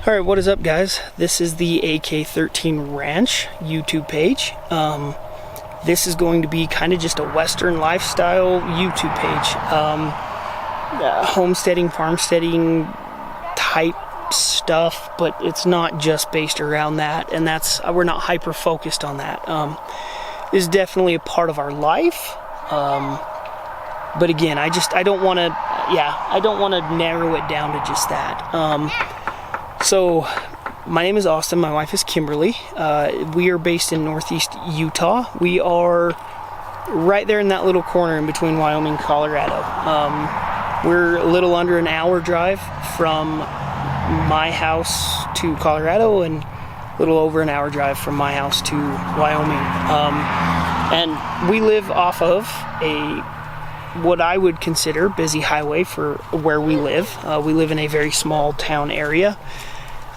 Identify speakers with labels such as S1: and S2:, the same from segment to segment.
S1: Alright, what is up, guys? This is the AK13 Ranch YouTube page. This is going to be kind of just a Western lifestyle YouTube page. Homesteading, farmsteading type stuff, but it's not just based around that, and we're not hyper focused on that. It is definitely a part of our life. But again, I don't want to narrow it down to just that. So, my name is Austin, my wife is Kimberly. We are based in northeast Utah. We are right there in that little corner in between Wyoming and Colorado. We're a little under an hour drive from my house to Colorado and a little over an hour drive from my house to Wyoming. And we live off of what I would consider busy highway for where we live. We live in a very small town area.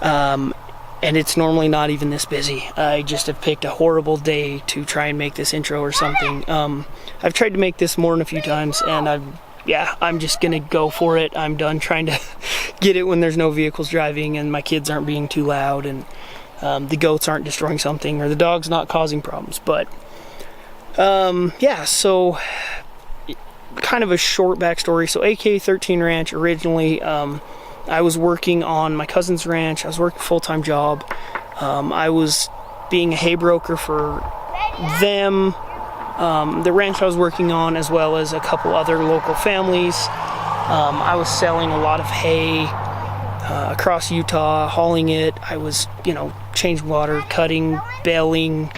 S1: And it's normally not even this busy. I just have picked a horrible day to try and make this intro or something. I've tried to make this more than a few times, and I'm just gonna go for it. I'm done trying to get it when there's no vehicles driving and my kids aren't being too loud and the goats aren't destroying something or the dog's not causing problems. But so kind of a short backstory. So AK13 Ranch originally, I was working on my cousin's ranch. I was working a full-time job. I was being a hay broker for them, the ranch I was working on, as well as a couple other local families. I was selling a lot of hay across Utah, hauling it. I was, changing water, cutting, baling,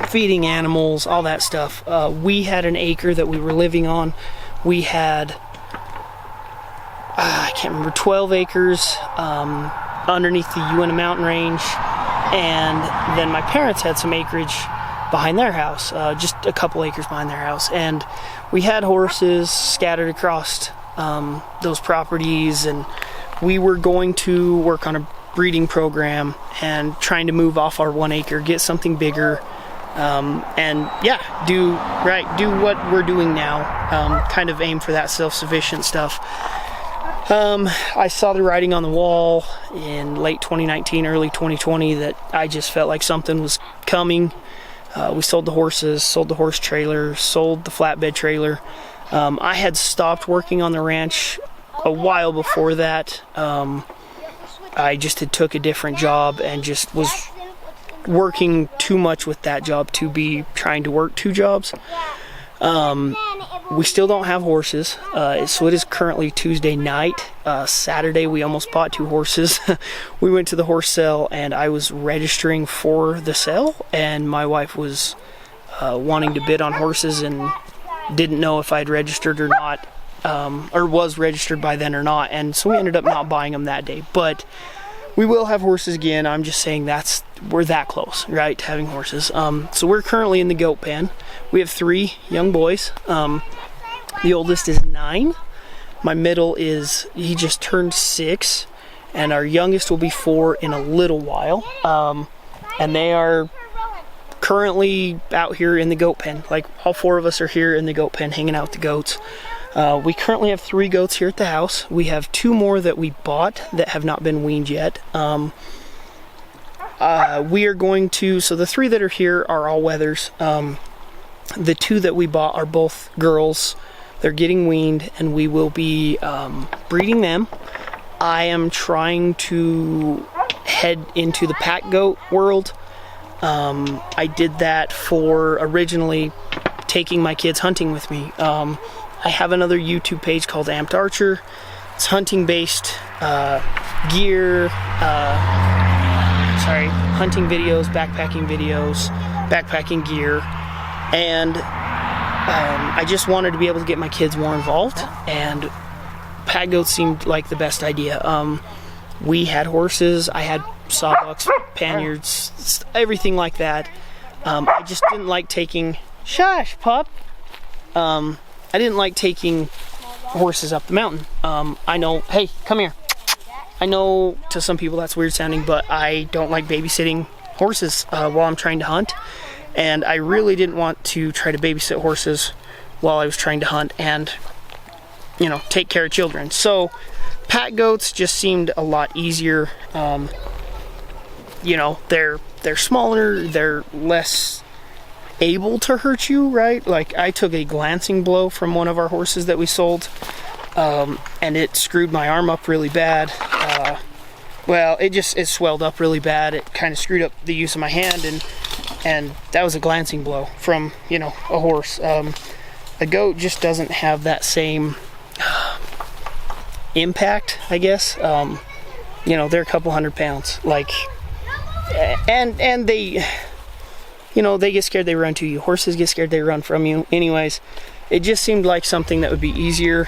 S1: feeding animals, all that stuff. We had an acre that we were living on. We had I can't remember, 12 acres underneath the Uinta mountain range, and then my parents had some acreage behind their house, just a couple acres behind their house, and we had horses scattered across those properties, and we were going to work on a breeding program and trying to move off our 1 acre, get something bigger, do what we're doing now, kind of aim for that self-sufficient stuff. I saw the writing on the wall in late 2019, early 2020 that I just felt like something was coming. We sold the horses, sold the horse trailer, sold the flatbed trailer. I had stopped working on the ranch a while before that. I just had took a different job and just was working too much with that job to be trying to work 2 jobs. We still don't have horses, so it is currently Tuesday night. Saturday we almost bought 2 horses. We went to the horse sale and I was registering for the sale, and my wife was wanting to bid on horses and didn't know if I'd registered or not, or was registered by then or not, and so we ended up not buying them that day. But we will have horses again. I'm just saying we're that close, right, to having horses. So we're currently in the goat pen. We have 3 young boys. The oldest is 9. My middle he just turned 6, and our youngest will be 4 in a little while. And they are currently out here in the goat pen. Like, all 4 of us are here in the goat pen hanging out with the goats. We currently have 3 goats here at the house. We have 2 more that we bought that have not been weaned yet. We are going to, so the 3 that are here are all wethers. The 2 that we bought are both girls. They're getting weaned, and we will be breeding them. I am trying to head into the pack goat world. I did that for originally taking my kids hunting with me. I have another YouTube page called Amped Archer. It's hunting based gear, hunting videos, backpacking gear, and I just wanted to be able to get my kids more involved, and pack goats seemed like the best idea. We had horses, I had sawbucks, panniers, everything like that. I just didn't like taking, shush, pup. I didn't like taking horses up the mountain. I know, hey, come here. I know to some people that's weird sounding, but I don't like babysitting horses while I'm trying to hunt. And I really didn't want to try to babysit horses while I was trying to hunt and, take care of children. So pack goats just seemed a lot easier. You know, they're smaller, they're less able to hurt you, right? Like, I took a glancing blow from one of our horses that we sold, and it screwed my arm up really bad. Well, it swelled up really bad. It kind of screwed up the use of my hand, and that was a glancing blow from, you know, a horse. A goat just doesn't have that same impact, I guess. You know, they're a couple 100 pounds, like, and they, you know, they get scared, they run to you. Horses get scared, they run from you. Anyways, it just seemed like something that would be easier,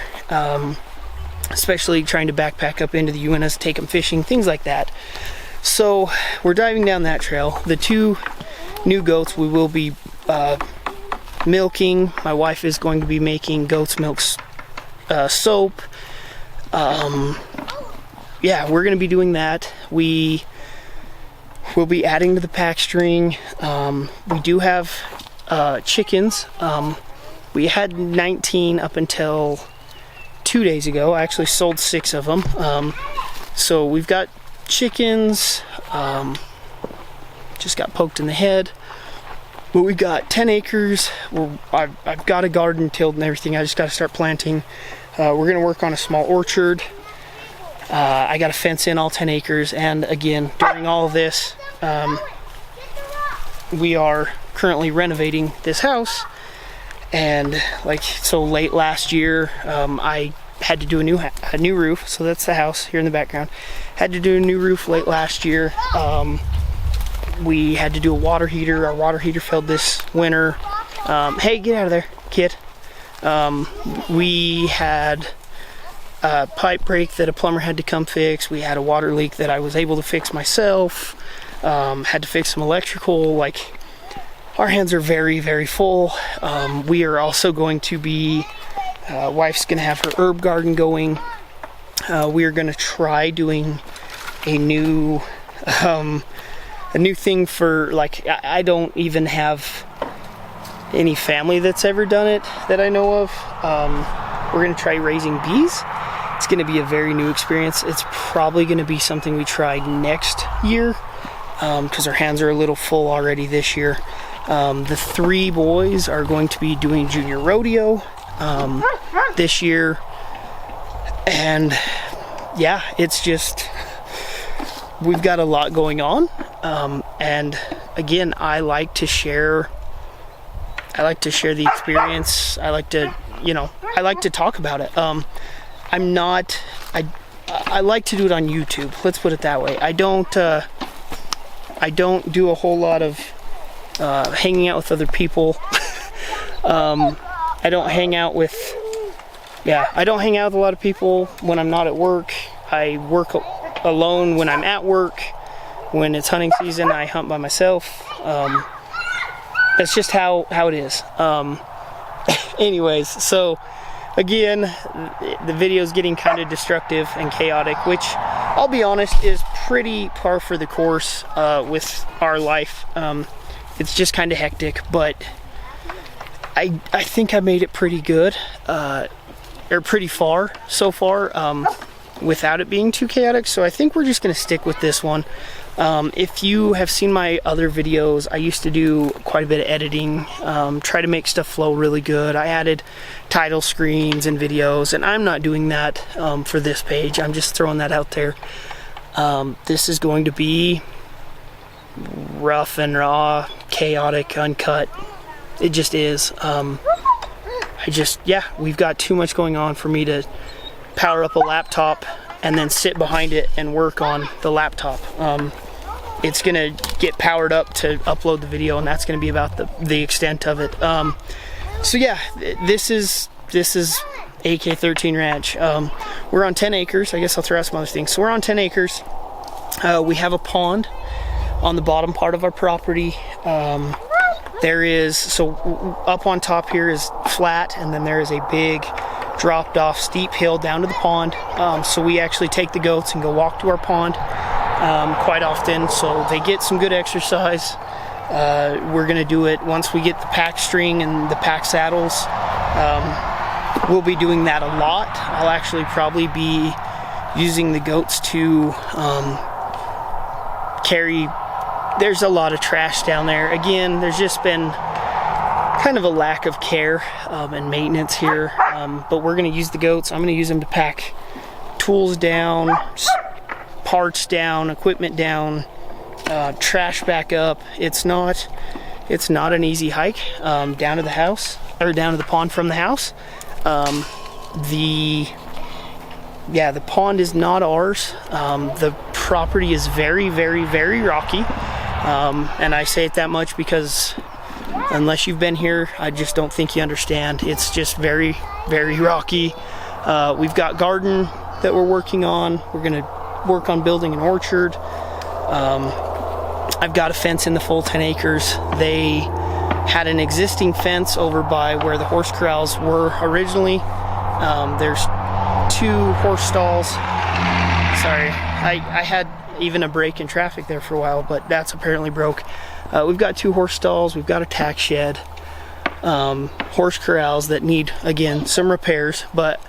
S1: especially trying to backpack up into the Uintas, take them fishing, things like that. So we're driving down that trail. The 2 new goats we will be milking. My wife is going to be making goat's milk soap. Yeah, we're going to be doing that. We will be adding to the pack string. We do have chickens. We had 19 up until 2 days ago. I actually sold 6 of them. So we've got chickens. Just got poked in the head. But we've got 10 acres. I've got a garden tilled and everything. I just got to start planting. We're going to work on a small orchard. I got to fence in all 10 acres. And again, during all of this, we are currently renovating this house. And like, so late last year, I had to do a new roof. So that's the house here in the background. Had to do a new roof late last year. We had to do a water heater. Our water heater failed this winter. Hey, get out of there, kid. We had a pipe break that a plumber had to come fix. We had a water leak that I was able to fix myself. Had to fix some electrical. Like, our hands are very, very full. We are also going to be, wife's gonna have her herb garden going. We are gonna try doing a new thing for, like, I don't even have any family that's ever done it that I know of. We're gonna try raising bees. It's gonna be a very new experience. It's probably gonna be something we try next year, because our hands are a little full already this year. The 3 boys are going to be doing junior rodeo this year, and yeah, it's just, we've got a lot going on. And again, I like to share the experience. I like to, you know, I like to talk about it. I like to do it on YouTube. Let's put it that way. I don't do a whole lot of hanging out with other people. I don't hang out with a lot of people when I'm not at work. I work alone when I'm at work. When it's hunting season, I hunt by myself. That's just how it is. Anyways, so again, the video is getting kind of destructive and chaotic, which, I'll be honest, is pretty par for the course with our life. It's just kind of hectic, but I think I made it pretty good, or pretty far so far, without it being too chaotic. So I think we're just going to stick with this one. If you have seen my other videos, I used to do quite a bit of editing, try to make stuff flow really good. I added title screens and videos, and I'm not doing that for this page. I'm just throwing that out there. This is going to be rough and raw, chaotic, uncut. It just is. We've got too much going on for me to power up a laptop and then sit behind it and work on the laptop. It's gonna get powered up to upload the video, and that's gonna be about the extent of it. So yeah, this is AK13 Ranch. We're on 10 acres. I guess I'll throw out some other things. So we're on 10 acres. We have a pond on the bottom part of our property. There is, so up on top here is flat, and then there is a big dropped off steep hill down to the pond. So we actually take the goats and go walk to our pond quite often, so they get some good exercise. We're gonna do it once we get the pack string and the pack saddles. We'll be doing that a lot. I'll actually probably be using the goats to carry. There's a lot of trash down there. Again, there's just been kind of a lack of care and maintenance here, but we're going to use the goats. I'm going to use them to pack tools down, parts down, equipment down, trash back up. It's not an easy hike down to the house, or down to the pond from the house. The pond is not ours. The property is very, very, very rocky, and I say it that much because unless you've been here, I just don't think you understand. It's just very, very rocky. We've got garden that we're working on. We're gonna work on building an orchard. I've got a fence in the full 10 acres. They had an existing fence over by where the horse corrals were originally. There's 2 horse stalls. Sorry, I had even a break in traffic there for a while, but that's apparently broke. We've got 2 horse stalls, we've got a tack shed, horse corrals that need, again, some repairs, but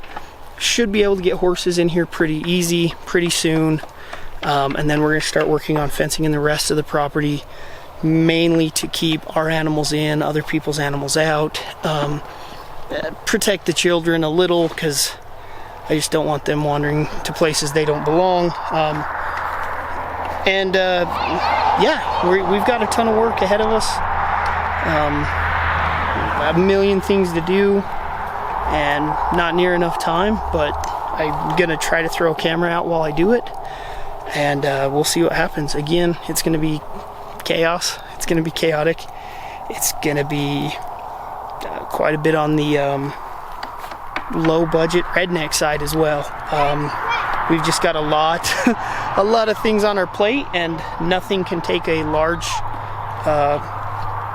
S1: should be able to get horses in here pretty easy, pretty soon. And then we're going to start working on fencing in the rest of the property, mainly to keep our animals in, other people's animals out, protect the children a little, because I just don't want them wandering to places they don't belong. We've got a ton of work ahead of us, a million things to do, and not near enough time, but I'm gonna try to throw a camera out while I do it, and we'll see what happens. Again, it's gonna be chaos, it's gonna be chaotic, it's gonna be quite a bit on the low budget redneck side as well. We've just got a lot of things on our plate, and nothing can take a large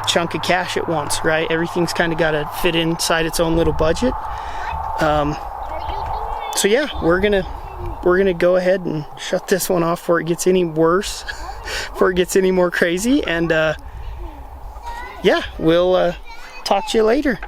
S1: chunk of cash at once, right? Everything's kind of got to fit inside its own little budget. So yeah, we're gonna go ahead and shut this one off before it gets any worse, before it gets any more crazy, and yeah, we'll talk to you later.